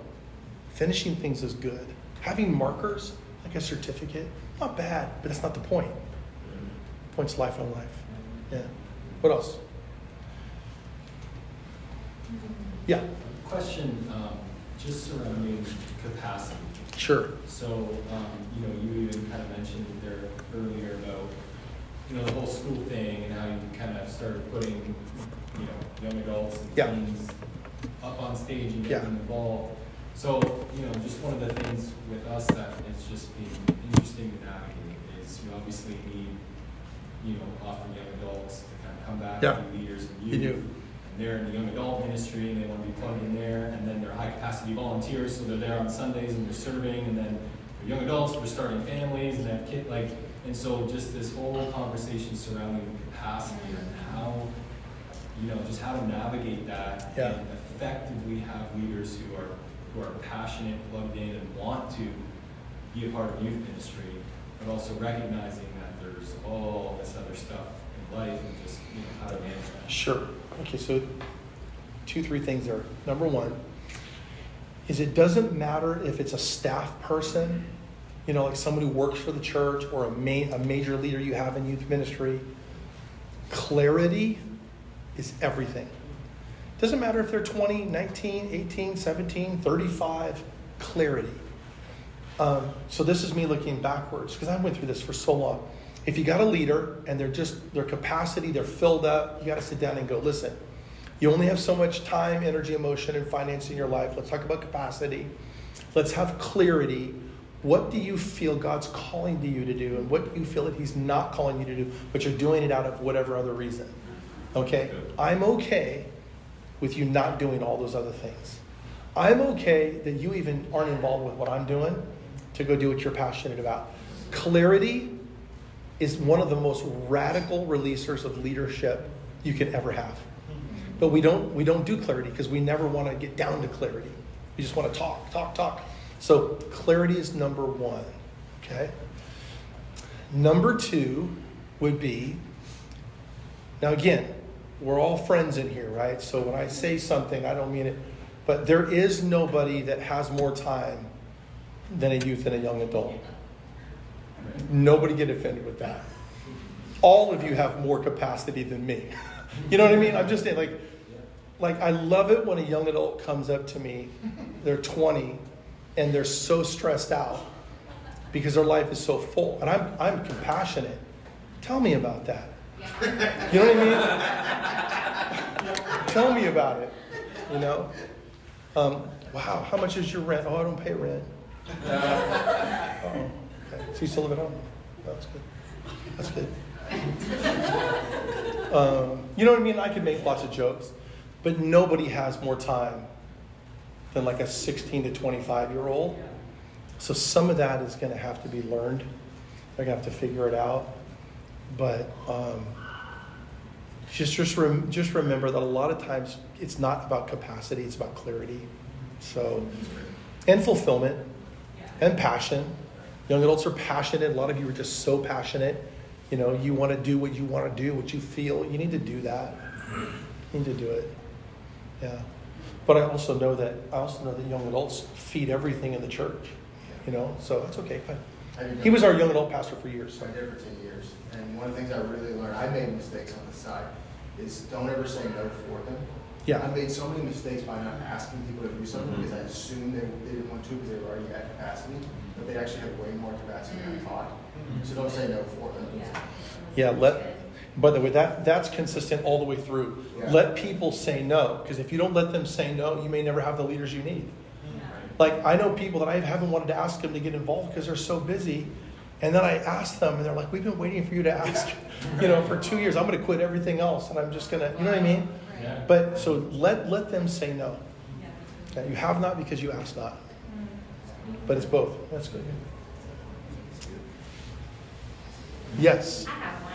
Finishing things is good. Having markers, like a certificate, not bad, but that's not the point. The point's life on life. Yeah. What else? Yeah. Question just surrounding capacity. Sure. So, you even kind of mentioned there earlier about, the whole school thing and how you kind of started putting, young adults and Yeah. teens up on stage and Yeah. getting them involved. So, just one of the things with us that it's just been interesting to navigate is you obviously need, often young adults to kind of come back Yeah. and be leaders in You do. And they're in the young adult ministry and they want to be plugged in there, and then they're high capacity volunteers, so they're there on Sundays and they're serving, and then they're young adults, they're starting families and they have kids, and so just this whole conversation surrounding capacity and how, just how to navigate that Yeah. and effectively have leaders who are passionate, plugged in, and want to be a part of youth ministry, but also recognizing that there's all this other stuff in life and just, how to manage that. Sure. Okay, so 2-3 things there. Number one is it doesn't matter if it's a staff person, like someone who works for the church, or a major leader you have in youth ministry. Clarity is everything. Doesn't matter if they're 20, 19, 18, 17, 35, clarity. So this is me looking backwards, because I went through this for so long. If you got a leader and their capacity, they're filled up, you got to sit down and go, listen, you only have so much time, energy, emotion, and finance in your life. Let's talk about capacity. Let's have clarity. What do you feel God's calling to you to do? And what do you feel that he's not calling you to do, but you're doing it out of whatever other reason? Okay? I'm okay with you not doing all those other things. I'm okay that you even aren't involved with what I'm doing to go do what you're passionate about. Clarity is one of the most radical releasers of leadership you can ever have. But we don't do clarity because we never want to get down to clarity. We just want to talk. So clarity is number one, okay? Number 2 would be, now again, we're all friends in here, right? So when I say something, I don't mean it, but there is nobody that has more time than a youth and a young adult. Nobody get offended with that. All of you have more capacity than me. You know what I mean? I'm just saying, like I love it when a young adult comes up to me, they're 20, and they're so stressed out because their life is so full. And I'm compassionate. Tell me about that. You know what I mean? Tell me about it. Wow, how much is your rent? Oh, I don't pay rent. Okay. So you still live at home? That's good. That's good. You know what I mean? I could make lots of jokes, but nobody has more time than like a 16 to 25-year-old. So some of that is going to have to be learned. They're going to have to figure it out. But just remember that a lot of times it's not about capacity, it's about clarity. So, and fulfillment and passion. Young adults are passionate. A lot of you are just so passionate. You want to do what you want to do, what you feel. You need to do that. You need to do it. Yeah. But I also know that young adults feed everything in the church. So that's okay. Fine. He was our young adult pastor for years. So I did it for 10 years. And one of the things I really learned, I made mistakes on the side, is don't ever say no for them. Yeah. I made so many mistakes by not asking people to do something because I assumed they didn't want to because they were already at capacity, but they actually had way more capacity than I thought. So don't say no for them. Yeah, by the way, that's consistent all the way through. Yeah. Let people say no, because if you don't let them say no, you may never have the leaders you need. Like, I know people that I haven't wanted to ask them to get involved because they're so busy. And then I ask them, and they're like, we've been waiting for you to ask, for 2 years. I'm going to quit everything else, and I'm just going to, you know what I mean? Yeah. But so let them say no. Yeah, you have not because you ask not. But it's both. That's good. Yes. I have one.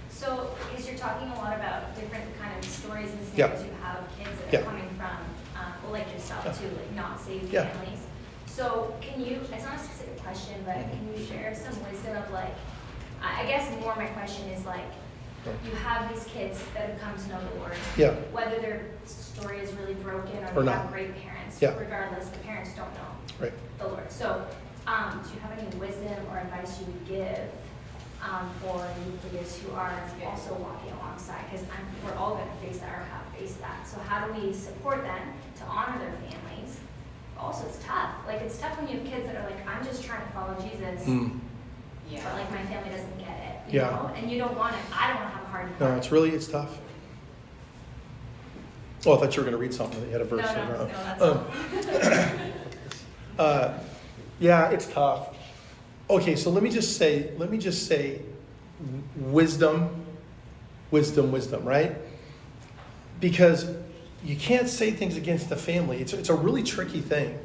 So, because you're talking a lot about different kind of stories and Yeah. scenarios you have of kids that Yeah. are coming from, like yourself Yeah. too, like not saved Yeah. families. So, can you, it's not a specific question, but can you share some wisdom of like, I guess more my question is like, you have these kids that have come to know the Lord. Yeah. Whether their story is really broken Or or they not. have great parents. Yeah. Regardless, the parents don't know Right. the Lord. So, do you have any wisdom or advice you would give for youth leaders who are also walking alongside? Because we're all going to face that or have faced that. So how do we support them to honor their families? Also, it's tough. Like, it's tough when you have kids that are like, I'm just trying to follow Jesus, but like my family doesn't get it. You Yeah. know? And you don't want to, I don't want to have a hard No, time. it's tough. Oh, I thought you were going to read something that you had a verse. No, that's all. Yeah, it's tough. Okay, so let me just say wisdom, right? Because you can't say things against the family. It's a really tricky thing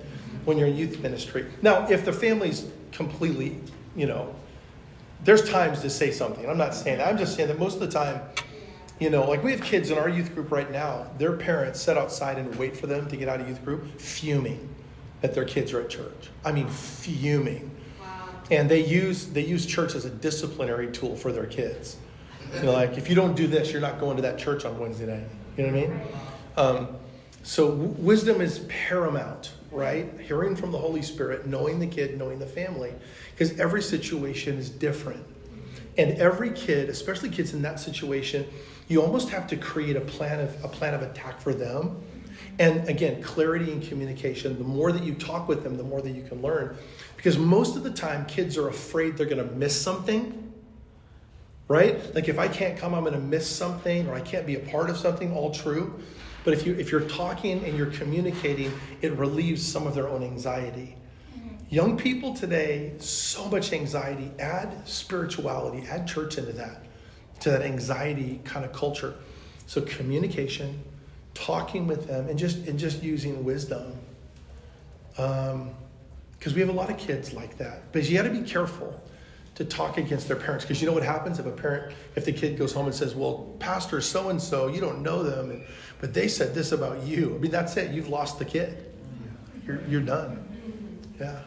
when you're in youth ministry. Now, if the family's completely, there's times to say something. I'm not saying that. I'm just saying that most of the time, like we have kids in our youth group right now, their parents sit outside and wait for them to get out of youth group, fuming that their kids are at church. I mean, fuming. And they use church as a disciplinary tool for their kids. Like, if you don't do this, you're not going to that church on Wednesday night. You know what I mean? So wisdom is paramount, right? Hearing from the Holy Spirit, knowing the kid, knowing the family, because every situation is different. And every kid, especially kids in that situation, you almost have to create a plan of attack for them. And again, clarity and communication. The more that you talk with them, the more that you can learn. Because most of the time, kids are afraid they're going to miss something, right? Like, if I can't come, I'm going to miss something, or I can't be a part of something, all true. But if you're talking and you're communicating, it relieves some of their own anxiety. Young people today, so much anxiety. Add spirituality, add church into that, to that anxiety kind of culture. So communication, talking with them, and just using wisdom. Because we have a lot of kids like that. But you got to be careful to talk against their parents. Because you know what happens if the kid goes home and says, well, Pastor so-and-so, you don't know them, but they said this about you. I mean, that's it. You've lost the kid. You're done. Yeah.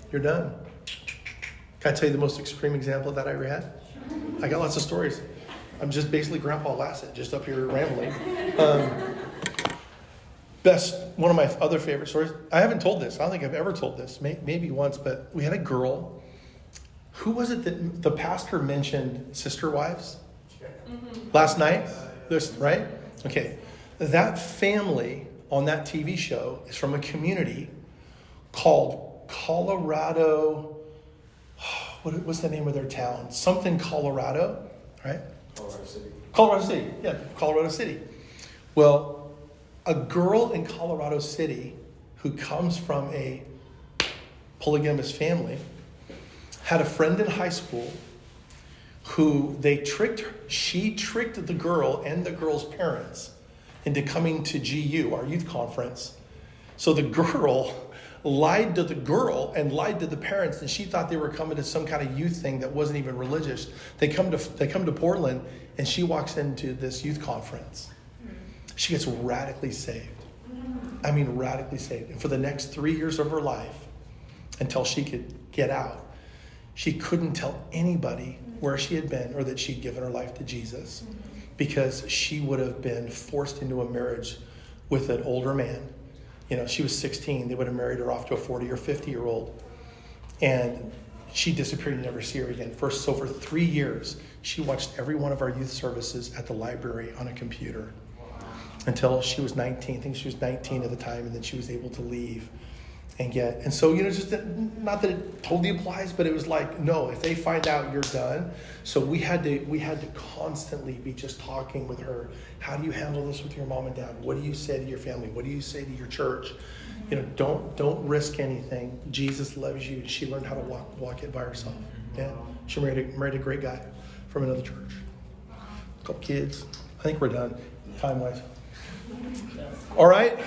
You're done. Can I tell you the most extreme example of that I ever had? I got lots of stories. I'm just basically Grandpa Lassett, just up here rambling. One of my other favorite stories. I haven't told this. I don't think I've ever told this. Maybe once, but we had a girl. Who was it that the pastor mentioned sister wives? Last night? Right? Okay. That family on that TV show is from a community called Colorado. What's the name of their town? Something Colorado, right? Colorado City. Yeah, Colorado City. Well, a girl in Colorado City who comes from a polygamous family had a friend in high school who she tricked the girl and the girl's parents into coming to GU, our youth conference. So the girl lied to the girl and lied to the parents, and she thought they were coming to some kind of youth thing that wasn't even religious. They come to Portland, and she walks into this youth conference. She gets radically saved. I mean, radically saved. And for the next 3 years of her life, until she could get out, she couldn't tell anybody where she had been or that she'd given her life to Jesus, because she would have been forced into a marriage with an older man. She was 16. They would have married her off to a 40 or 50-year-old. And she disappeared and you never see her again. For 3 years, she watched every one of our youth services at the library on a computer until she was 19. I think she was 19 at the time, and then she was able to leave and so, just not that it totally applies, but it was like, no, if they find out you're done. So we had to constantly be just talking with her. How do you handle this with your mom and dad? What do you say to your family? What do you say to your church? Don't risk anything. Jesus loves you. She learned how to walk it by herself. Yeah, she married a great guy from another church. A couple kids. I think we're done time-wise. All right.